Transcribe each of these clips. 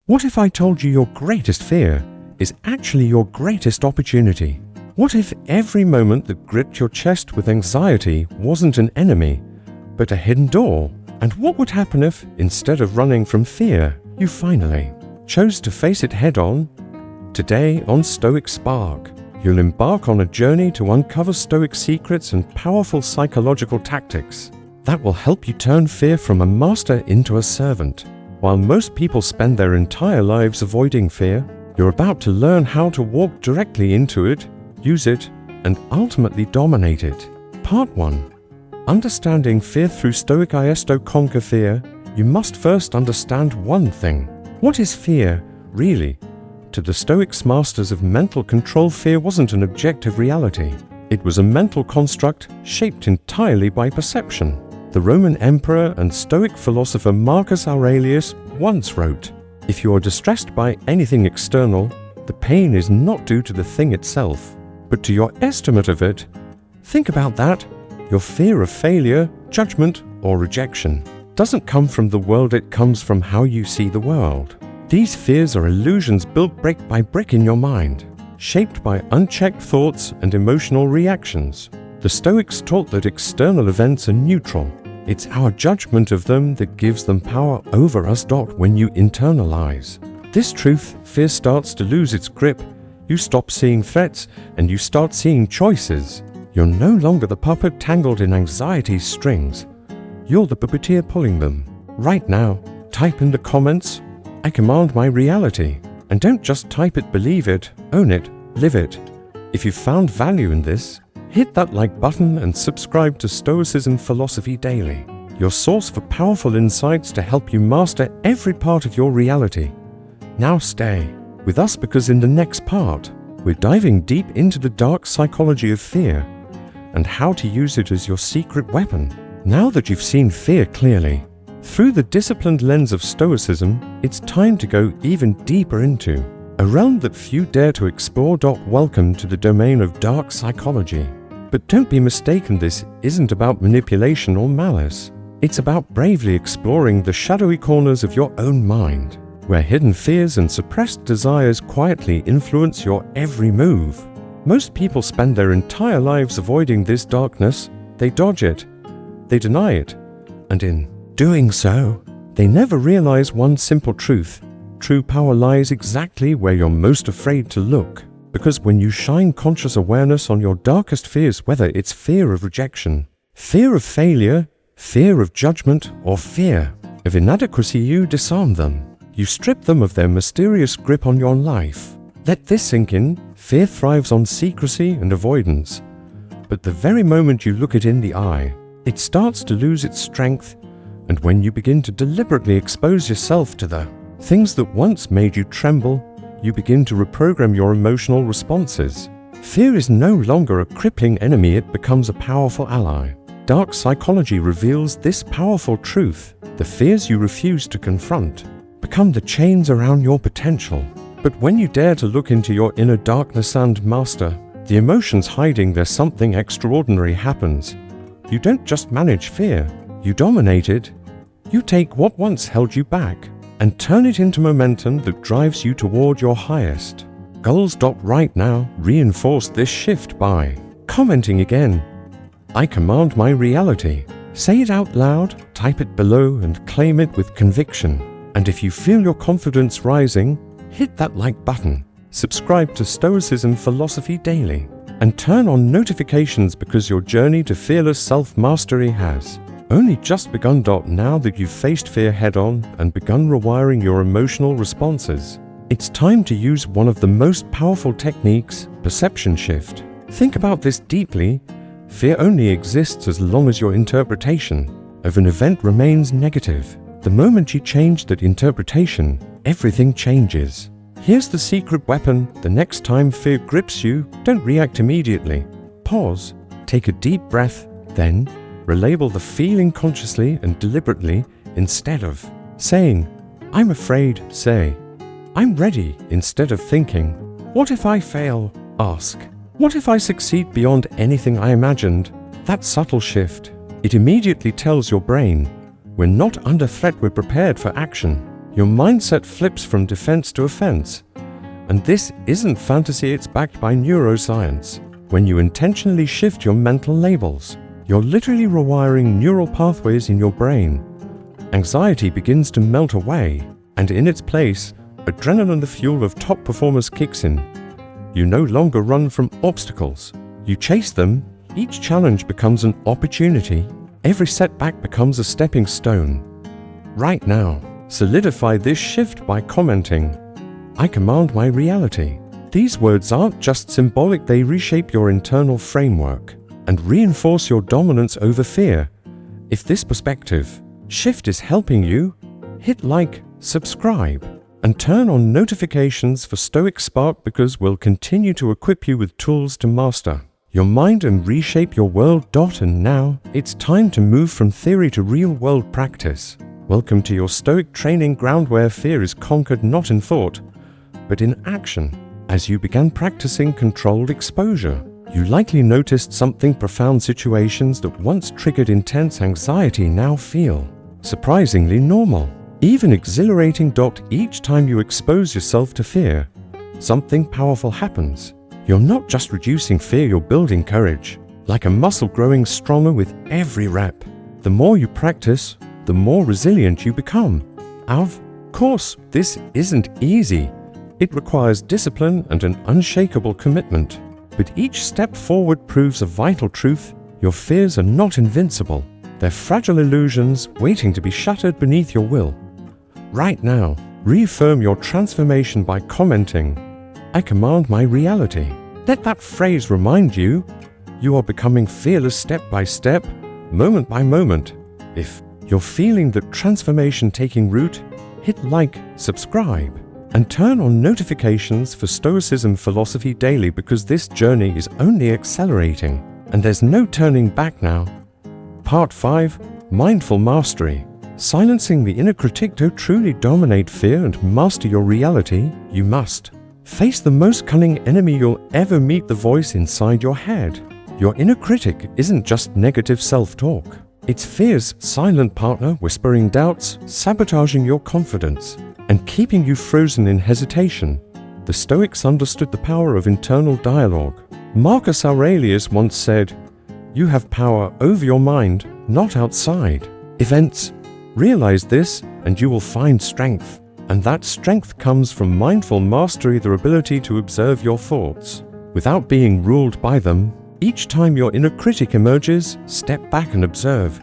What if I told you your greatest fear is actually your greatest opportunity? What if every moment that gripped your chest with anxiety wasn't an enemy, but a hidden door? And what would happen if, instead of running from fear, you finally chose to face it head-on? Today on Stoic Spark, you'll embark on a journey to uncover Stoic secrets and powerful psychological tactics that will help you turn fear from a master into a servant. While most people spend their entire lives avoiding fear, you're about to learn how to walk directly into it, use it, and ultimately dominate it. Part 1. Understanding fear through Stoic. To conquer fear, you must first understand one thing. What is fear, really? To the Stoics, masters of mental control, fear wasn't an objective reality. It was a mental construct shaped entirely by perception. The Roman emperor and Stoic philosopher Marcus Aurelius once wrote, "If you are distressed by anything external, the pain is not due to the thing itself, but to your estimate of it." Think about that. Your fear of failure, judgment, or rejection doesn't come from the world, it comes from how you see the world. These fears are illusions built brick by brick in your mind, shaped by unchecked thoughts and emotional reactions. The Stoics taught that external events are neutral. It's our judgment of them that gives them power over us. When you internalize this truth, fear starts to lose its grip. You stop seeing threats and you start seeing choices. You're no longer the puppet tangled in anxiety's strings. You're the puppeteer pulling them. Right now, type in the comments, "I command my reality." And don't just type it, believe it, own it, live it. If you found value in this, hit that like button and subscribe to Stoicism Philosophy Daily, your source for powerful insights to help you master every part of your reality. Now stay with us, because in the next part, we're diving deep into the dark psychology of fear and how to use it as your secret weapon. Now that you've seen fear clearly, through the disciplined lens of Stoicism, it's time to go even deeper into a realm that few dare to explore. Welcome to the domain of dark psychology. But don't be mistaken, this isn't about manipulation or malice. It's about bravely exploring the shadowy corners of your own mind, where hidden fears and suppressed desires quietly influence your every move. Most people spend their entire lives avoiding this darkness. They dodge it, they deny it, and in doing so, they never realize one simple truth. True power lies exactly where you're most afraid to look. Because when you shine conscious awareness on your darkest fears, whether it's fear of rejection, fear of failure, fear of judgment, or fear of inadequacy, you disarm them. You strip them of their mysterious grip on your life. Let this sink in. Fear thrives on secrecy and avoidance. But the very moment you look it in the eye, it starts to lose its strength. And when you begin to deliberately expose yourself to the things that once made you tremble, you begin to reprogram your emotional responses. Fear is no longer a crippling enemy, it becomes a powerful ally. Dark psychology reveals this powerful truth. The fears you refuse to confront become the chains around your potential. But when you dare to look into your inner darkness and master the emotions hiding there, something extraordinary happens. You don't just manage fear, you dominate it. You take what once held you back and turn it into momentum that drives you toward your highest goals. Right now, reinforce this shift by commenting again, "I command my reality." Say it out loud, type it below, and claim it with conviction. And if you feel your confidence rising, hit that like button, subscribe to Stoicism Philosophy Daily, and turn on notifications, because your journey to fearless self-mastery has only just begun. Now that you've faced fear head-on and begun rewiring your emotional responses, it's time to use one of the most powerful techniques, perception shift. Think about this deeply. Fear only exists as long as your interpretation of an event remains negative. The moment you change that interpretation, everything changes. Here's the secret weapon. The next time fear grips you, don't react immediately. Pause, take a deep breath, then relabel the feeling consciously and deliberately. Instead of saying, "I'm afraid," say, "I'm ready." Instead of thinking, "What if I fail?" ask, "What if I succeed beyond anything I imagined?" That subtle shift, it immediately tells your brain, we're not under threat, we're prepared for action. Your mindset flips from defense to offense. And this isn't fantasy, it's backed by neuroscience. When you intentionally shift your mental labels, you're literally rewiring neural pathways in your brain. Anxiety begins to melt away, and in its place, adrenaline, the fuel of top performers, kicks in. You no longer run from obstacles. You chase them. Each challenge becomes an opportunity. Every setback becomes a stepping stone. Right now, solidify this shift by commenting, "I command my reality." These words aren't just symbolic, they reshape your internal framework and reinforce your dominance over fear. If this perspective shift is helping you, hit like, subscribe, and turn on notifications for Stoic Spark, because we'll continue to equip you with tools to master your mind and reshape your world. And now, it's time to move from theory to real-world practice. Welcome to your Stoic training ground, where fear is conquered not in thought, but in action. As you began practicing controlled exposure, you likely noticed something profound. Situations that once triggered intense anxiety now feel surprisingly normal, even exhilarating. Each time you expose yourself to fear, something powerful happens. You're not just reducing fear, you're building courage, like a muscle growing stronger with every rep. The more you practice, the more resilient you become. Of course, this isn't easy. It requires discipline and an unshakable commitment. But each step forward proves a vital truth: your fears are not invincible. They're fragile illusions waiting to be shattered beneath your will. Right now, reaffirm your transformation by commenting, "I command my reality." Let that phrase remind you are becoming fearless step by step, moment by moment. If you're feeling that transformation taking root, hit like, subscribe, and turn on notifications for Stoicism Philosophy Daily, because this journey is only accelerating, and there's no turning back now. Part 5. Mindful Mastery. Silencing the inner critic. To truly dominate fear and master your reality, you must face the most cunning enemy you'll ever meet: the voice inside your head. Your inner critic isn't just negative self-talk. It's fear's silent partner, whispering doubts, sabotaging your confidence, and keeping you frozen in hesitation. The Stoics understood the power of internal dialogue. Marcus Aurelius once said, "You have power over your mind, not outside events. Realize this, and you will find strength." And that strength comes from mindful mastery, the ability to observe your thoughts without being ruled by them. Each time your inner critic emerges, step back and observe.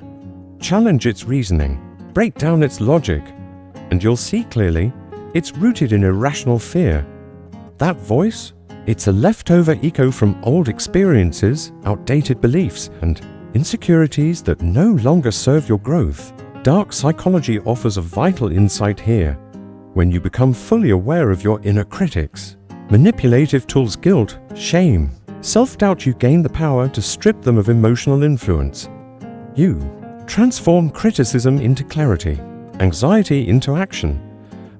Challenge its reasoning, break down its logic, and you'll see clearly it's rooted in irrational fear. That voice? It's a leftover echo from old experiences, outdated beliefs, and insecurities that no longer serve your growth. Dark psychology offers a vital insight here. When you become fully aware of your inner critics, manipulative tools, guilt, shame, self-doubt, you gain the power to strip them of emotional influence. You transform criticism into clarity, anxiety into action,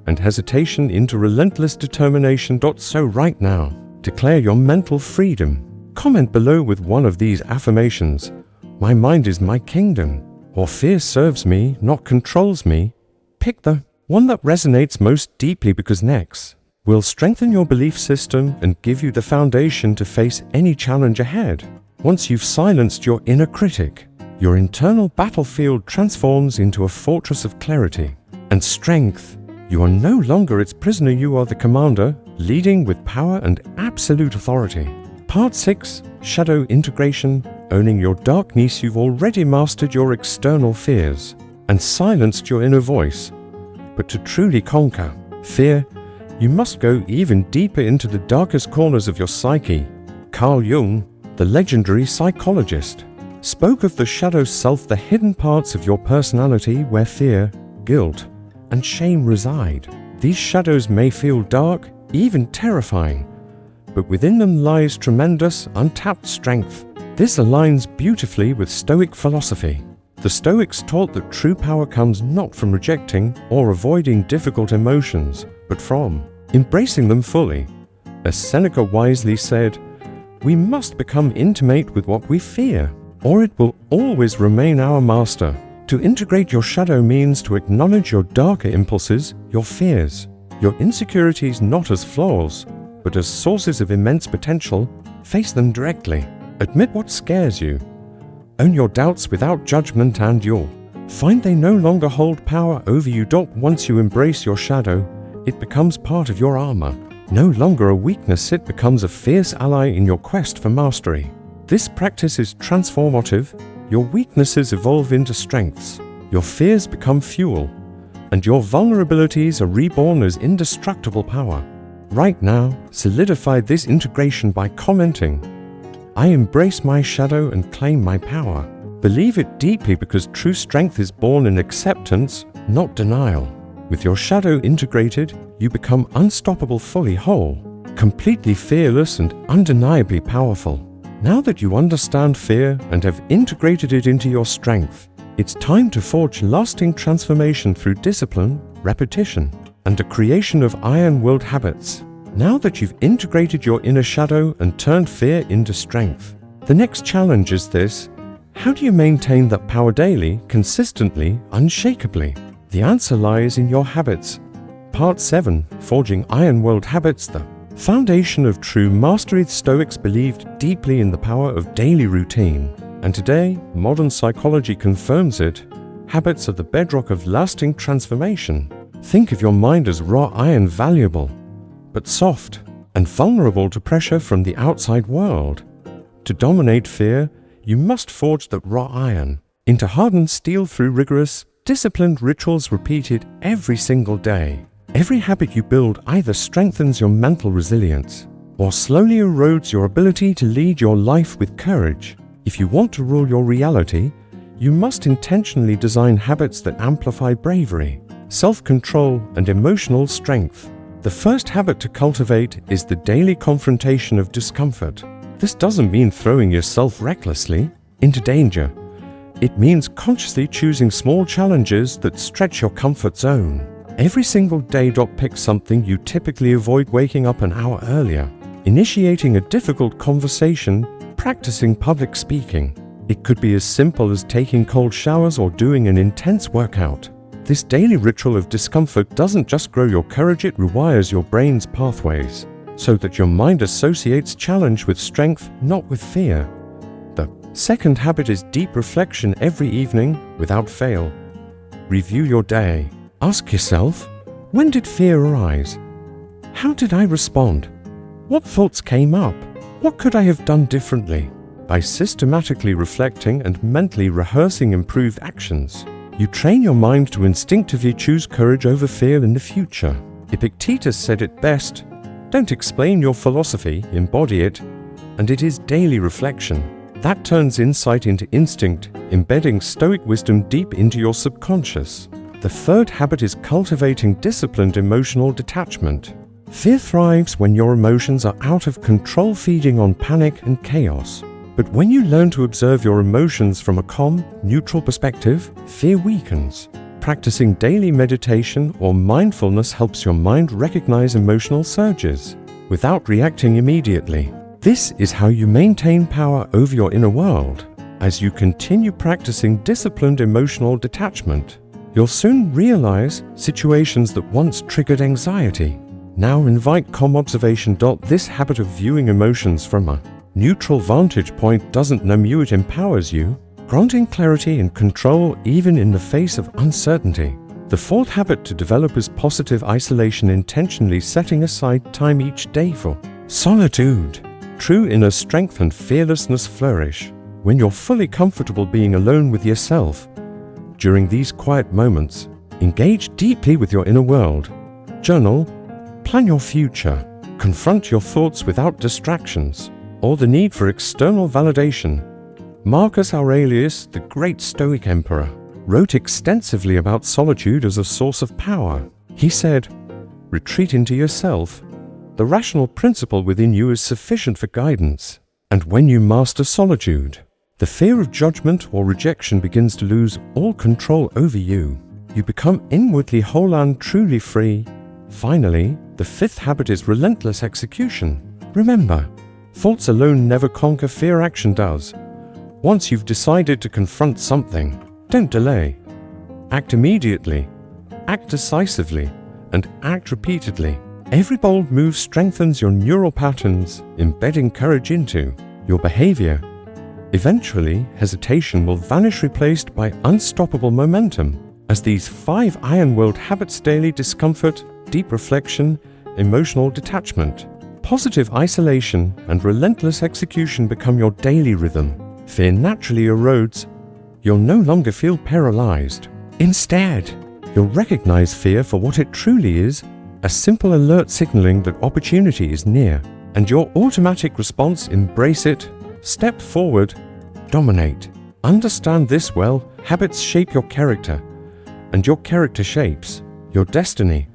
and hesitation into relentless determination. So right now, declare your mental freedom. Comment below with one of these affirmations: "My mind is my kingdom," or "Fear serves me, not controls me." Pick the one that resonates most deeply, because next will strengthen your belief system and give you the foundation to face any challenge ahead. Once you've silenced your inner critic, your internal battlefield transforms into a fortress of clarity and strength. You are no longer its prisoner, you are the commander, leading with power and absolute authority. Part 6. Shadow Integration. Owning your darkness. You've already mastered your external fears and silenced your inner voice. But to truly conquer fear, you must go even deeper into the darkest corners of your psyche. Carl Jung, the legendary psychologist, spoke of the shadow self, the hidden parts of your personality where fear, guilt, and shame reside. These shadows may feel dark, even terrifying, but within them lies tremendous, untapped strength. This aligns beautifully with Stoic philosophy. The Stoics taught that true power comes not from rejecting or avoiding difficult emotions, but from embracing them fully. As Seneca wisely said, "We must become intimate with what we fear, or it will always remain our master." To integrate your shadow means to acknowledge your darker impulses, your fears, your insecurities not as flaws, but as sources of immense potential. Face them directly. Admit what scares you. Own your doubts without judgment and you'll find they no longer hold power over you. Once you embrace your shadow, it becomes part of your armor. No longer a weakness, it becomes a fierce ally in your quest for mastery. This practice is transformative. Your weaknesses evolve into strengths, your fears become fuel, and your vulnerabilities are reborn as indestructible power. Right now, solidify this integration by commenting, "I embrace my shadow and claim my power." Believe it deeply, because true strength is born in acceptance, not denial. With your shadow integrated, you become unstoppable, fully whole, completely fearless and undeniably powerful. Now that you understand fear and have integrated it into your strength, it's time to forge lasting transformation through discipline, repetition, and the creation of iron-willed habits. Now that you've integrated your inner shadow and turned fear into strength, the next challenge is this: how do you maintain that power daily, consistently, unshakably? The answer lies in your habits. Part 7, Forging Iron-Willed Habits, the foundation of true mastery. The Stoics believed deeply in the power of daily routine, and today, modern psychology confirms it. Habits are the bedrock of lasting transformation. Think of your mind as raw iron, valuable, but soft and vulnerable to pressure from the outside world. To dominate fear, you must forge that raw iron into hardened steel through rigorous, disciplined rituals repeated every single day. Every habit you build either strengthens your mental resilience or slowly erodes your ability to lead your life with courage. If you want to rule your reality, you must intentionally design habits that amplify bravery, self-control, and emotional strength. The first habit to cultivate is the daily confrontation of discomfort. This doesn't mean throwing yourself recklessly into danger. It means consciously choosing small challenges that stretch your comfort zone. Every single day, pick something you typically avoid: waking up an hour earlier, initiating a difficult conversation, practicing public speaking. It could be as simple as taking cold showers or doing an intense workout. This daily ritual of discomfort doesn't just grow your courage, it rewires your brain's pathways so that your mind associates challenge with strength, not with fear. The second habit is deep reflection. Every evening, without fail, review your day. Ask yourself, when did fear arise? How did I respond? What thoughts came up? What could I have done differently? By systematically reflecting and mentally rehearsing improved actions, you train your mind to instinctively choose courage over fear in the future. Epictetus said it best: don't explain your philosophy, embody it. And it is daily reflection that turns insight into instinct, embedding Stoic wisdom deep into your subconscious. The third habit is cultivating disciplined emotional detachment. Fear thrives when your emotions are out of control, feeding on panic and chaos. But when you learn to observe your emotions from a calm, neutral perspective, fear weakens. Practicing daily meditation or mindfulness helps your mind recognize emotional surges without reacting immediately. This is how you maintain power over your inner world. As you continue practicing disciplined emotional detachment, you'll soon realize situations that once triggered anxiety now invite calm observation. This habit of viewing emotions from a neutral vantage point doesn't numb you, it empowers you, granting clarity and control even in the face of uncertainty. The fourth habit to develop is positive isolation, intentionally setting aside time each day for solitude. True inner strength and fearlessness flourish when you're fully comfortable being alone with yourself. During these quiet moments, engage deeply with your inner world. Journal, plan your future, confront your thoughts without distractions or the need for external validation. Marcus Aurelius, the great Stoic emperor, wrote extensively about solitude as a source of power. He said, "Retreat into yourself. The rational principle within you is sufficient for guidance. And when you master solitude, the fear of judgment or rejection begins to lose all control over you. You become inwardly whole and truly free." Finally, the fifth habit is relentless execution. Remember, thoughts alone never conquer fear, action does. Once you've decided to confront something, Don't delay. Act immediately. Act decisively. And act repeatedly. Every bold move strengthens your neural patterns, embedding courage into your behavior. Eventually, hesitation will vanish, replaced by unstoppable momentum. As these 5 iron-willed habits: daily discomfort, deep reflection, emotional detachment, positive isolation, and relentless execution become your daily rhythm, fear naturally erodes. You'll no longer feel paralyzed. Instead, you'll recognize fear for what it truly is: a simple alert signaling that opportunity is near. And your automatic response: embrace it, step forward, dominate. Understand this well: habits shape your character, and your character shapes your destiny.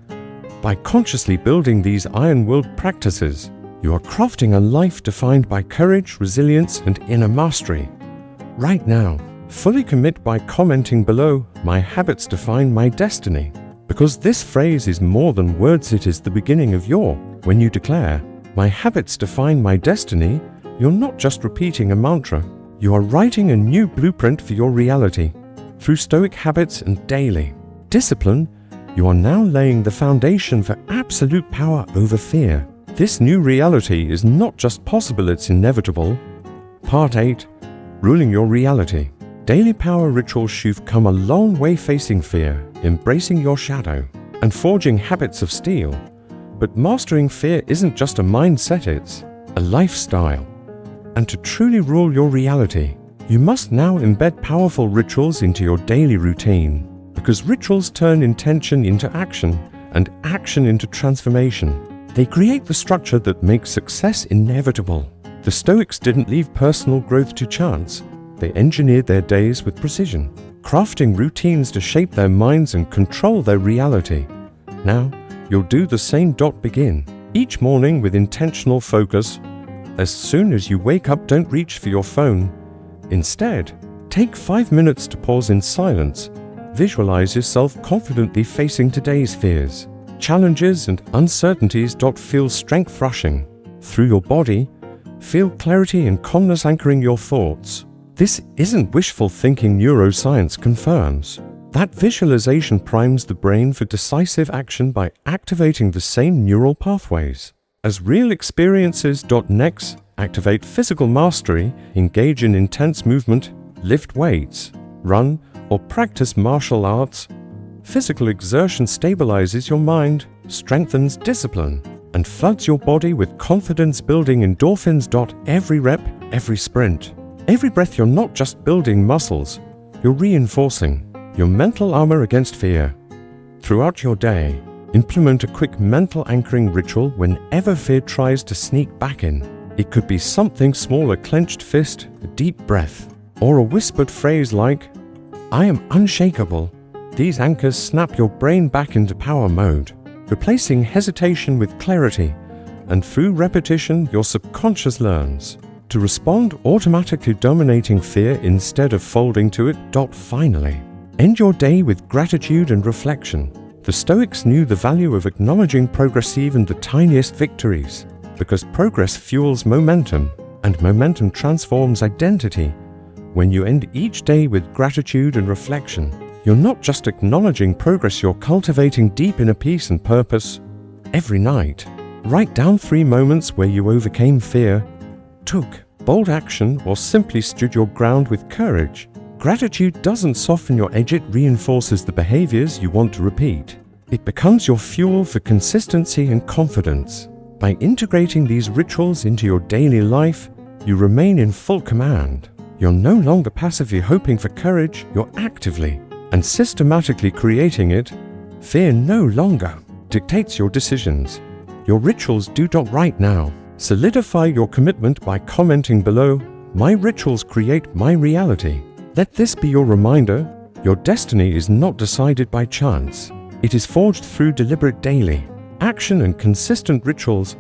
By consciously building these iron-willed practices, you are crafting a life defined by courage, resilience, and inner mastery. Right now, fully commit by commenting below, "My habits define my destiny." Because this phrase is more than words, it is the beginning of your. When you declare, "My habits define my destiny," you're not just repeating a mantra, you are writing a new blueprint for your reality. Through Stoic habits and daily discipline, you are now laying the foundation for absolute power over fear. This new reality is not just possible, it's inevitable. Part 8. Ruling your reality. Daily power rituals. You've come a long way facing fear, embracing your shadow, and forging habits of steel. But mastering fear isn't just a mindset, it's a lifestyle. And to truly rule your reality, you must now embed powerful rituals into your daily routine. Because rituals turn intention into action, and action into transformation. They create the structure that makes success inevitable. The Stoics didn't leave personal growth to chance. They engineered their days with precision, crafting routines to shape their minds and control their reality. Now, you'll do the same. Begin each morning with intentional focus. As soon as you wake up, don't reach for your phone. Instead, take 5 minutes to pause in silence. Visualize yourself confidently facing today's fears, challenges, and uncertainties. Feel strength rushing through your body. Feel clarity and calmness anchoring your thoughts. This isn't wishful thinking. Neuroscience confirms that visualization primes the brain for decisive action by activating the same neural pathways as real experiences. Next, activate physical mastery. Engage in intense movement, lift weights, run, or practice martial arts. Physical exertion stabilizes your mind, strengthens discipline, and floods your body with confidence, building endorphins. Every rep, every sprint, every breath, you're not just building muscles, you're reinforcing your mental armor against fear. Throughout your day, implement a quick mental anchoring ritual whenever fear tries to sneak back in. It could be something small: a clenched fist, a deep breath, or a whispered phrase like, "I am unshakable." These anchors snap your brain back into power mode, replacing hesitation with clarity, and through repetition, your subconscious learns to respond automatically, dominating fear instead of folding to it. Finally, end your day with gratitude and reflection. The Stoics knew the value of acknowledging progress, even the tiniest victories, because progress fuels momentum, and momentum transforms identity. When you end each day with gratitude and reflection, you're not just acknowledging progress, you're cultivating deep inner peace and purpose. Every night, write down 3 moments where you overcame fear, took bold action, or simply stood your ground with courage. Gratitude doesn't soften your edge, it reinforces the behaviors you want to repeat. It becomes your fuel for consistency and confidence. By integrating these rituals into your daily life, you remain in full command. You're no longer passively hoping for courage, you're actively and systematically creating it. Fear no longer dictates your decisions. Your rituals do. Right now, solidify your commitment by commenting below, "My rituals create my reality." Let this be your reminder: your destiny is not decided by chance. It is forged through deliberate daily action and consistent rituals.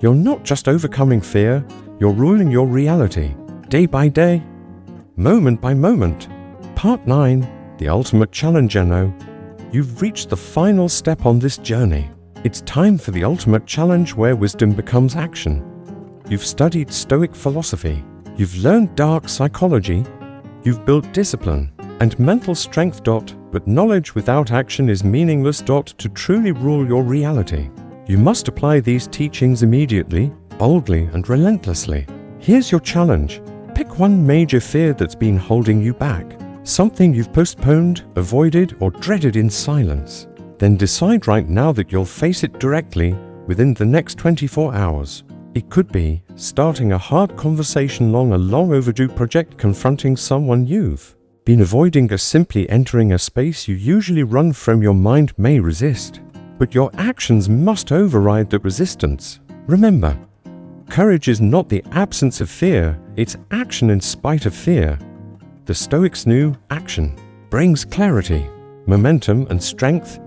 You're not just overcoming fear, you're ruling your reality, day by day, moment by moment. Part 9. The Ultimate Challenge. Now, you've reached the final step on this journey. It's time for the ultimate challenge, where wisdom becomes action. You've studied Stoic philosophy, you've learned dark psychology, you've built discipline, and mental strength. But knowledge without action is meaningless. To truly rule your reality, you must apply these teachings immediately, boldly, and relentlessly. Here's your challenge. Pick one major fear that's been holding you back, something you've postponed, avoided, or dreaded in silence. Then decide right now that you'll face it directly within the next 24 hours. It could be starting a hard conversation, a long overdue project, confronting someone you've been avoiding, or simply entering a space you usually run from. Your mind may resist, but your actions must override the resistance. Remember, courage is not the absence of fear, it's action in spite of fear. The Stoics knew action brings clarity, momentum, and strength.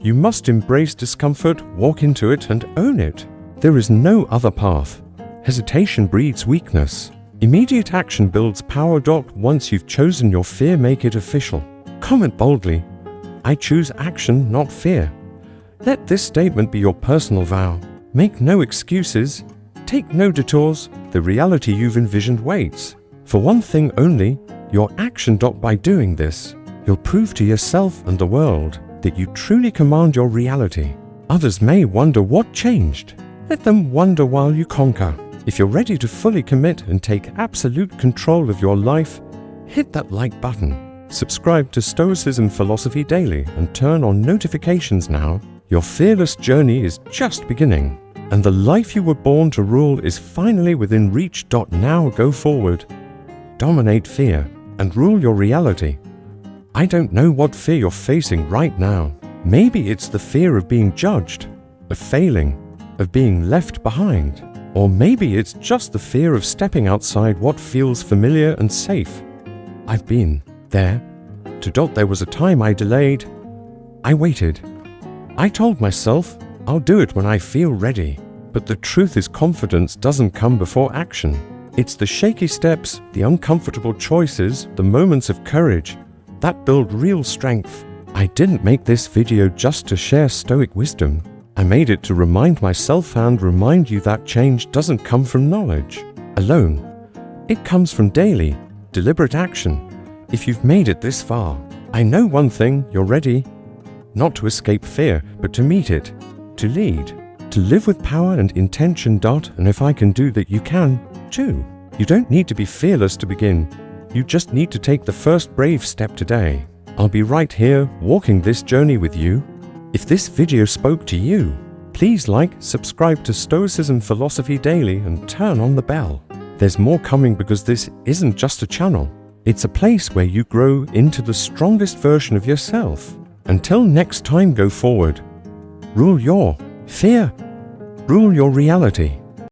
You must embrace discomfort, walk into it, and own it. There is no other path. Hesitation breeds weakness. Immediate action builds power. Once you've chosen your fear, make it official. Comment boldly, "I choose action, not fear." Let this statement be your personal vow. Make no excuses. Take no detours. The reality you've envisioned waits for one thing only, your action. By doing this, you'll prove to yourself and the world that you truly command your reality. Others may wonder what changed. Let them wonder while you conquer. If you're ready to fully commit and take absolute control of your life, hit that like button. Subscribe to Stoicism Philosophy Daily and turn on notifications now. Your fearless journey is just beginning, and the life you were born to rule is finally within reach. Now go forward, dominate fear, and rule your reality. I don't know what fear you're facing right now. Maybe it's the fear of being judged, of failing, of being left behind. Or maybe it's just the fear of stepping outside what feels familiar and safe. I've been there. There was a time I delayed. I waited. I told myself, I'll do it when I feel ready. But the truth is, confidence doesn't come before action. It's the shaky steps, the uncomfortable choices, the moments of courage that build real strength. I didn't make this video just to share Stoic wisdom. I made it to remind myself and remind you that change doesn't come from knowledge alone. It comes from daily, deliberate action. If you've made it this far, I know one thing: you're ready. Not to escape fear, but to meet it, to lead, to live with power and intention. And if I can do that, you can too. You don't need to be fearless to begin. You just need to take the first brave step today. I'll be right here, walking this journey with you. If this video spoke to you, please like, subscribe to Stoicism Philosophy Daily, and turn on the bell. There's more coming, because this isn't just a channel. It's a place where you grow into the strongest version of yourself. Until next time, go forward. Rule your fear. Rule your reality.